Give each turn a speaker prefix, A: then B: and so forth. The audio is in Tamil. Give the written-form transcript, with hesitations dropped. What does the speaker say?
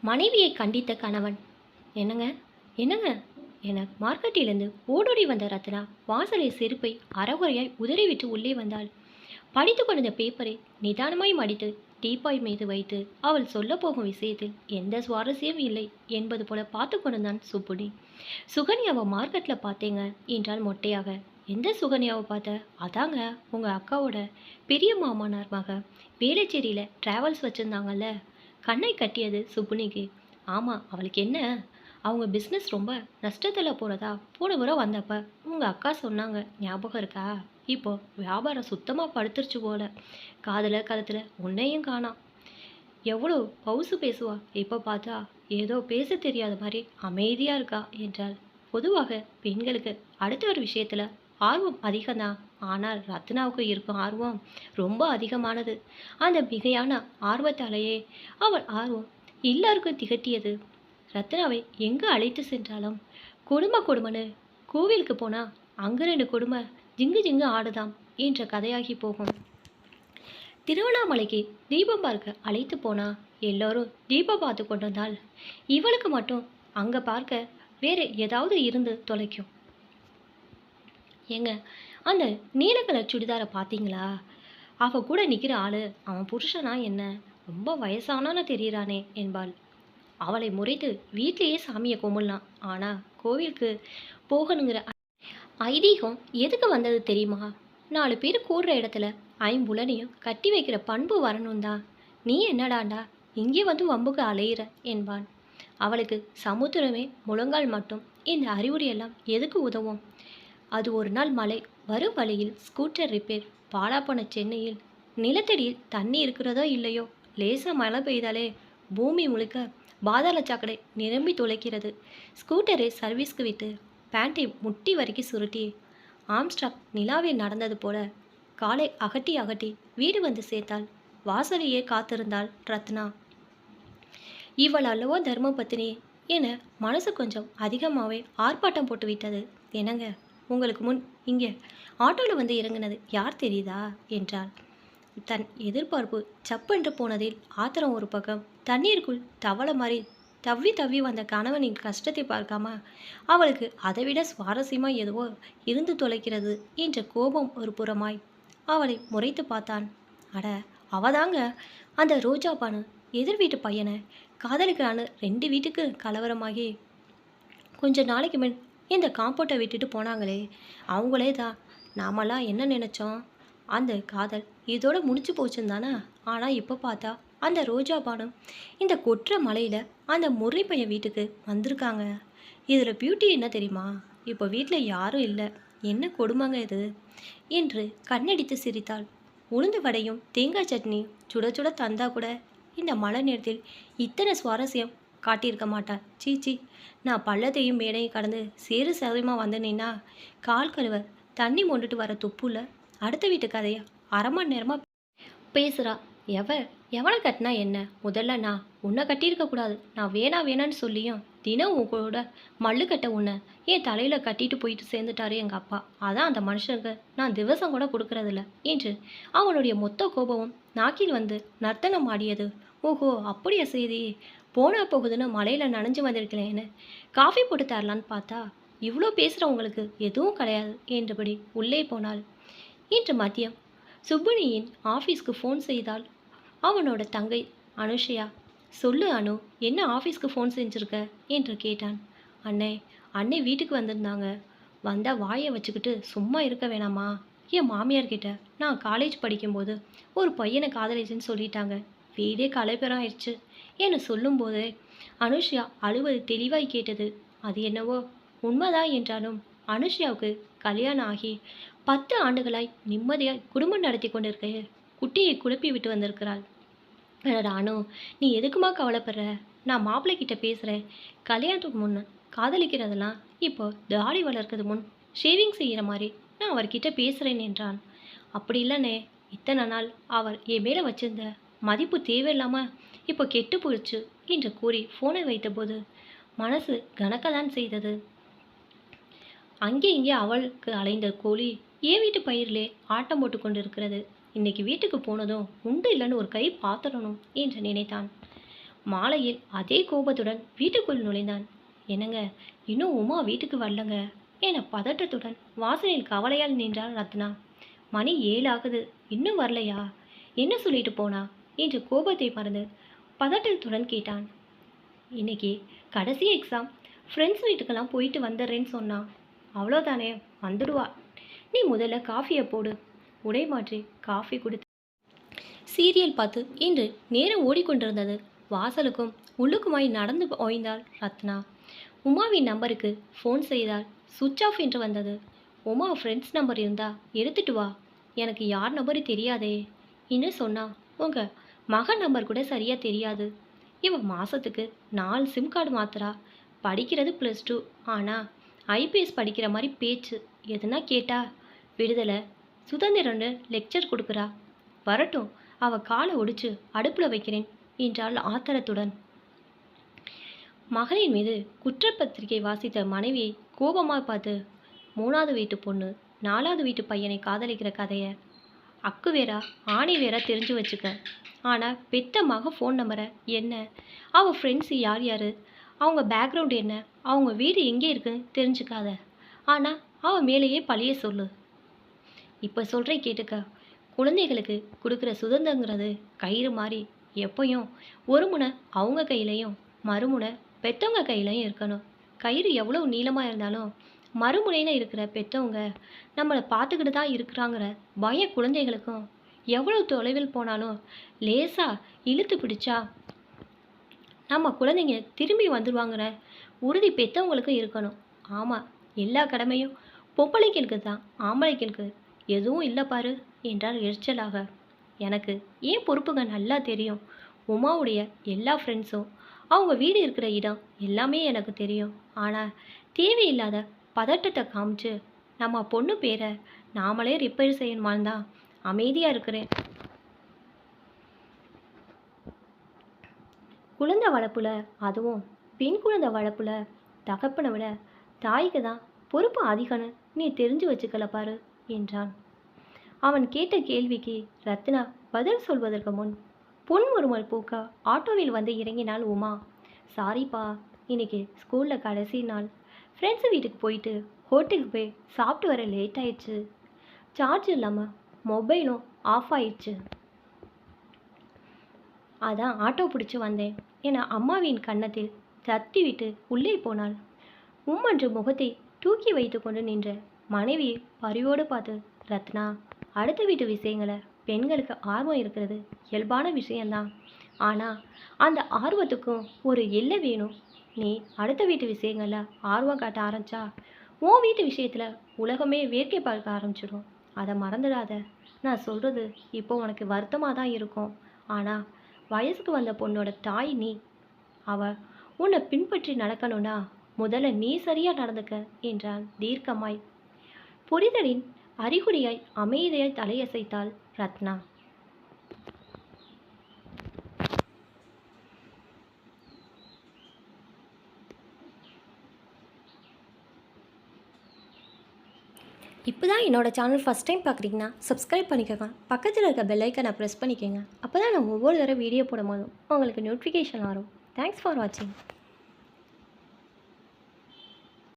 A: மனைவியை கண்டித்த கணவன். என்னங்க என்னங்க என மார்க்கெட்டிலிருந்து ஓடோடி வந்த ரத்னா வாசலில் செருப்பை அறகுறையாய் உதறிவிட்டு உள்ளே வந்தாள். படித்து கொண்டிருந்த பேப்பரை நிதானமாய் மடித்து டீப்பாய் மீது வைத்து அவள் சொல்ல போகும் விஷயத்தில் எந்த சுவாரஸ்யம் இல்லை என்பது போல பார்த்து கொண்டிருந்தான் சுப்புனி. சுகன்யாவை மார்க்கெட்டில் பார்த்தேங்க என்றால் மொட்டையாக. எந்த சுகன்யாவை பார்த்த? அதாங்க உங்கள் அக்காவோட பெரிய மாமனார் மக வேளச்சேரியில் ட்ராவல்ஸ் வச்சுருந்தாங்கல்ல. கண்ணை கட்டியது சுப்புனிக்கு. ஆமாம், அவளுக்கு என்ன? அவங்க பிஸ்னஸ் ரொம்ப நஷ்டத்தில் போகிறதா போன முறை வந்தப்ப உங்கள் அக்கா சொன்னாங்க, ஞாபகம் இருக்கா? இப்போ வியாபாரம் சுத்தமாக படுத்துருச்சு போல. காதில் கழுத்தில் உன்னையும் காணாம். எவ்வளோ பவுசு பேசுவா, இப்போ பார்த்தா ஏதோ பேச தெரியாத மாதிரி அமைதியாக இருக்கா என்றாள். பொதுவாக பெண்களுக்கு அடுத்த ஒரு விஷயத்தில் ஆர்வம் அதிகம்தான். ஆனால் ரத்னாவுக்கு இருக்கும் ஆர்வம் ரொம்ப அதிகமானது. அந்த மிகையான ஆர்வத்தாலேயே அவள் ஆர்வம் எல்லாருக்கும் திகட்டியது. ரத்னாவை எங்கு அழைத்து சென்றாலும் குடும்பம்னு கோவிலுக்கு போனால் அங்கே 2 குடும்பம் ஜிங்கு ஜிங்கு ஆடுதாம் என்ற கதையாகி போகும். திருவண்ணாமலைக்கு தீபம் பார்க்க அழைத்து போனா எல்லோரும் தீபம் பார்த்து கொண்டிருந்தால் இவளுக்கு மட்டும் அங்கே பார்க்க வேறு ஏதாவது இருந்து தொலைக்கும். ஏங்க, அந்த நீல கலர் சுடிதாரை பார்த்தீங்களா? அவ கூட நிற்கிற ஆளு அவன் புருஷனா என்ன? ரொம்ப வயசானான்னு தெரியறானே என்பாள். அவளை முறைத்து வீட்டிலேயே சாமியை கும்பிடலாம், ஆனால் கோவிலுக்கு போகணுங்கிற ஐதீகம் எதுக்கு வந்தது தெரியுமா? 4 பேர் கூடுற இடத்துல ஐம்புலனையும் கட்டி வைக்கிற பண்பு வரணும் தான். நீ என்னடாண்டா இங்கே வந்து வம்புக்கு அலையிற என்பான். அவளுக்கு சமுத்திரமே முழங்கால் மட்டும். இந்த அறிவுரையெல்லாம் எதுக்கு உதவும்? அது ஒரு நாள் மழை வரும் வழியில் ஸ்கூட்டர் ரிப்பேர். பாலாப்போன சென்னையில் நிலத்தடியில் தண்ணி இருக்கிறதோ இல்லையோ, லேசாக மழை பெய்தாலே பூமி முழுக்க பாதாள சாக்கடை நிரம்பி துளைக்கிறது. ஸ்கூட்டரை சர்வீஸ்க்கு விட்டு பேண்ட்டை முட்டி வரைக்கும் சுருட்டி ஆம்ஸ்ட்ராங் நிலாவில் நடந்தது போல காலை அகட்டி அகட்டி வீடு வந்து சேர்த்தாள். வாசலையே காத்திருந்தாள் ரத்னா. இவள் அல்லவோ தர்மபத்தினி என மனசு கொஞ்சம் அதிகமாகவே ஆர்ப்பாட்டம் போட்டு விட்டது. என்னங்க, உங்களுக்கு முன் இங்கே ஆட்டோவில் வந்து இறங்கினது யார் தெரியுதா என்றாள். தன் எதிர்பார்ப்பு சப்பென்று போனதில் ஆத்திரம் ஒரு பக்கம். தண்ணீருக்குள் தவளை மாதிரி தவ்வி தவ்வி வந்த கணவனின் கஷ்டத்தை பார்க்காம அவளுக்கு அதைவிட சுவாரஸ்யமாக எதுவோ இருந்து தொலைக்கிறது என்ற கோபம் ஒரு புறமாய் அவளை முறைத்து பார்த்தான். அட, அவதாங்க அந்த ரோஜா பானு எதிர் வீட்டு பையனை காதலிக்கிறான்னு 2 வீட்டுக்கு கலவரமாகி கொஞ்ச நாளைக்கு முன் இந்த காம்பவுண்டை விட்டுட்டு போனாங்களே, அவங்களே தான். நாமெல்லாம் என்ன நினச்சோம்? அந்த காதல் இதோட முடிச்சு போச்சுன்னு தானே. ஆனால் இப்போ பார்த்தா அந்த ரோஜா பானம் இந்த கொற்ற மலையில் அந்த முரளி பையன் வீட்டுக்கு வந்திருக்காங்க. இதில் பியூட்டி என்ன தெரியுமா? இப்போ வீட்டில் யாரும் இல்லை. என்ன கொடுமைங்க இது என்று கண்ணடித்து சிரித்தாள். உளுந்து வடையும் தேங்காய் சட்னி சுட சுட தந்தா கூட இந்த மழை நேரத்தில் இத்தனை சுவாரஸ்யம் காட்டியிருக்க மாட்டாள். சீச்சி, நான் பள்ளத்தையும் மேடையும் கடந்து சேரு சதயமாக வந்தேன்னா கால் கழுவ தண்ணி மொண்டுட்டு வர துப்புல அடுத்த வீட்டு கதையா 1/2 மணி நேரமாக பேசுகிறா. எவனை கட்டினா என்ன? முதல்ல நான் உன்னை கட்டியிருக்கக்கூடாது. நான் வேணான்னு சொல்லியும் தினம் உன் கூட மல்லு கட்ட உன்னை என் தலையில் கட்டிட்டு போயிட்டு சேர்ந்துட்டாரு எங்கள் அப்பா. அதான் அந்த மனுஷனுக்கு நான் திவசம் கூட கொடுக்கறதில்ல என்று அவனுடைய மொத்த கோபமும் நாக்கில் வந்து நர்த்தனம் ஆடியது. ஓஹோ, அப்படியா செய்தி? போனா போகுதுன்னு மலையில் நனைஞ்சு வந்திருக்கலேன்னு காஃபி போட்டு தரலான்னு பார்த்தா இவ்வளோ பேசுகிறவங்களுக்கு எதுவும் கிடையாது என்றபடி உள்ளே போனாள். இன்று மதியம் சுப்புனியின் ஆஃபீஸ்க்கு ஃபோன் செய்தால் அவனோட தங்கை அனுஷயா. சொல்லு அனு, என்ன ஆஃபீஸ்க்கு ஃபோன் செஞ்சுருக்க என்று கேட்டான். அன்னை வீட்டுக்கு வந்திருந்தாங்க. வந்தால் வாயை வச்சுக்கிட்டு சும்மா இருக்க வேணாமா? என் மாமியார்கிட்ட நான் காலேஜ் படிக்கும்போது ஒரு பையனை காதலிச்சுன்னு சொல்லிட்டாங்க. வீடே கலைப்பெறம் ஆயிடுச்சு என்று சொல்லும்போதே அனுஷயா அழுவது தெளிவாய் கேட்டது. அது என்னவோ உண்மைதான் என்றாலும் அனுஷயாவுக்கு கல்யாணம் ஆகி 10 ஆண்டுகளாய் நிம்மதியாய் குடும்பம் நடத்தி கொண்டிருக்க குட்டியை குழப்பி விட்டு வந்திருக்கிறாள். அனு, நீ எதுக்குமா கவலைப்படுற? நான் மாப்பிள்ளை கிட்ட பேசுகிறேன். கல்யாணத்துக்கு முன்ன காதலிக்கிறதெல்லாம் இப்போ தாடி வளர்க்கிறது முன் ஷேவிங் செய்கிற மாதிரி நான் அவர்கிட்ட பேசுகிறேன் என்றான். அப்படி இல்லைண்ணே, இத்தனை நாள் அவர் என் மேலே வச்சிருந்த மதிப்பு தேவையில்லாமல் இப்போ கெட்டு போயிடுச்சு என்று கூறி ஃபோனை வைத்தபோது மனசு கணக்கதான் செய்தது. அங்கே இங்கே அவளுக்கு அலைந்த கோழி என் வீட்டு பயிரிலே ஆட்டம் போட்டு கொண்டு இருக்கிறது. இன்னைக்கு வீட்டுக்கு போனதும் உண்டு இல்லைன்னு ஒரு கை பாத்திரணும் என்று நினைத்தான். மாலையில் அதே கோபத்துடன் வீட்டுக்குள் நுழைந்தான். என்னங்க, இன்னும் உமா வீட்டுக்கு வரலங்க என பதட்டத்துடன் வாசலில் கவலையால் நின்றாள் ரத்னா. மணி 7 ஆகுது, இன்னும் வரலையா? என்ன சொல்லிட்டு போனா என்று கோபத்தை மறந்து பதட்டத்துடன் கேட்டான். இன்னைக்கு கடைசி எக்ஸாம், ஃப்ரெண்ட்ஸ் வீட்டுக்கெல்லாம் போயிட்டு வந்துடுறேன்னு சொன்னான். அவ்வளோதானே, வந்துடுவா. நீ முதல்ல காஃபியை போடு. உடை மாற்றி காஃபி குடித்து சீரியல் பார்த்து இன்று நேரம் ஓடிக்கொண்டிருந்தது. வாசலுக்கும் உள்ளுக்குமாய் நடந்து ஓய்ந்தாள் ரத்னா. உமாவின் நம்பருக்கு ஃபோன் செய்தால் சுவிட்ச் ஆஃப் என்று வந்தது. உமா ஃப்ரெண்ட்ஸ் நம்பர் இருந்தா எடுத்துட்டு வா. எனக்கு யார் நம்பரு தெரியாதே. இன்னும் சொன்னா உங்கள் மகன் நம்பர் கூட சரியாக தெரியாது. இவன் மாதத்துக்கு 4 சிம் கார்டு மாத்துறா. படிக்கிறது +2. ஆனால் ஐபிஎஸ் படிக்கிற மாதிரி பேச்சு. எதுனா கேட்டா விடுதலை சுதந்திரன்னு லெக்சர் கொடுக்குறா. வரட்டும், அவள் காலை ஒடிச்சு அடுப்பில் வைக்கிறேன் என்றாள் ஆத்திரத்துடன். மகளின் மீது குற்றப்பத்திரிகை வாசித்த மனைவியை கோபமாக பார்த்து, 3வது வீட்டு பொண்ணு 4வது வீட்டு பையனை காதலிக்கிற கதையை அக்கு வேறா ஆணி வேறா தெரிஞ்சு வச்சுக்க. ஆனால் பெத்த மக ஃபோன் நம்பரை என்ன, அவள் ஃப்ரெண்ட்ஸு யார் யார், அவங்க பேக்ரவுண்ட் என்ன, அவங்க வீடு எங்கே இருக்குன்னு தெரிஞ்சுக்காத. ஆனால் அவள் மேலேயே பழிய சொல்லு. இப்போ சொல்கிறேன் கேட்டுக்க. குழந்தைகளுக்கு கொடுக்குற சுதந்திரங்கிறது கயிறு மாதிரி எப்பயும் ஒரு முனை அவங்க கையிலையும் மறுமுனை பெற்றவங்க கையிலையும் இருக்கணும். கயிறு எவ்வளோ நீளமாக இருந்தாலும் மறுமுனையில் இருக்கிற பெற்றவங்க நம்மளை பார்த்துக்கிட்டு தான் இருக்கிறாங்கிற பய குழந்தைகளுக்கும் எவ்வளோ தொலைவில் போனாலும் லேசாக இழுத்து பிடிச்சா நம்ம குழந்தைங்க திரும்பி வந்துடுவாங்கிற உறுதி பெற்றவங்களுக்கும் இருக்கணும். ஆமாம், எல்லா கடமையும் பொம்பளைங்களுக்கு தான், ஆம்பளைங்களுக்கு எதுவும் இல்லை பாரு என்றார் எரிச்சலாக. எனக்கு ஏன் பொறுப்புங்க நல்லா தெரியும். உமாவுடைய எல்லா ஃப்ரெண்ட்ஸும் அவங்க வீடு இருக்கிற இடம் எல்லாமே எனக்கு தெரியும். ஆனால் தேவையில்லாத பதட்டத்தை காமிச்சு நம்ம பொண்ணு பேரை நாமளே ரிப்பேர் செய்யணுமான்னு தான் அமைதியாக இருக்கிறேன். குழந்தை வளர்ப்புல, அதுவும் பெண் குழந்தை வளர்ப்புல தகப்பனை விட தாய்க்கு தான் பொறுப்பு அதிகம்னு நீ தெரிஞ்சு வச்சுக்கல பாரு என்றான். அவன் கேட்ட கேள்விக்கு ரத்னா பதில் சொல்வதற்கு முன் பொன்முறுமல் பூக்க ஆட்டோவில் வந்து இறங்கினாள் உமா. சாரிப்பா, இன்னைக்கு ஸ்கூலில் கடைசி நாள். ஃப்ரெண்ட்ஸு வீட்டுக்கு போயிட்டு ஹோட்டலுக்கு போய் சாப்பிட்டு வர லேட் ஆயிடுச்சு. சார்ஜ் இல்லாமல் மொபைலும் ஆஃப் ஆயிடுச்சு. அதான் ஆட்டோ பிடிச்சி வந்தேன் என அம்மாவின் கன்னத்தில் தட்டி விட்டு உள்ளே போனாள். உம்மன்று முகத்தை தூக்கி வைத்து கொண்டு நின்ற மனைவியை பரிவோடு பார்த்து, ரத்னா, அடுத்த வீட்டு விஷயங்களை பெண்களுக்கு ஆர்வம் இருக்கிறது இயல்பான விஷயந்தான். ஆனால் அந்த ஆர்வத்துக்கும் ஒரு எல்லை வேணும். நீ அடுத்த வீட்டு விஷயங்களில் ஆர்வம் காட்ட ஆரம்பிச்சா உன் வீட்டு விஷயத்தில் உலகமே வேடிக்கை பார்க்க ஆரம்பிச்சிடும். அதை மறந்துடாத. நான் சொல்கிறது இப்போ உனக்கு வருத்தமாக தான் இருக்கும். ஆனால் வயசுக்கு வந்த பொண்ணோட தாய் நீ. அவள் உன்னை பின்பற்றி நடக்கணும்னா முதல்ல நீ சரியாக நடந்துக்க என்றான் தீர்க்கமாய். புரிதலின் அறிகுறியாய் அமைதியாய் தலையசைத்தாள் ரத்னா. இப்போ தான் என்னோட சேனல் ஃபஸ்ட் டைம் பார்க்குறீங்கன்னா சப்ஸ்கிரைப் பண்ணிக்கோங்க. பக்கத்தில் இருக்க பெல் ஐக்கனை ப்ரெஸ் பண்ணிக்கோங்க. அப்போ தான் நான் ஒவ்வொரு தடவை வீடியோ போடும் போதும் உங்களுக்கு நோட்டிஃபிகேஷன் வரும். தேங்க்ஸ் ஃபார் வாட்சிங்.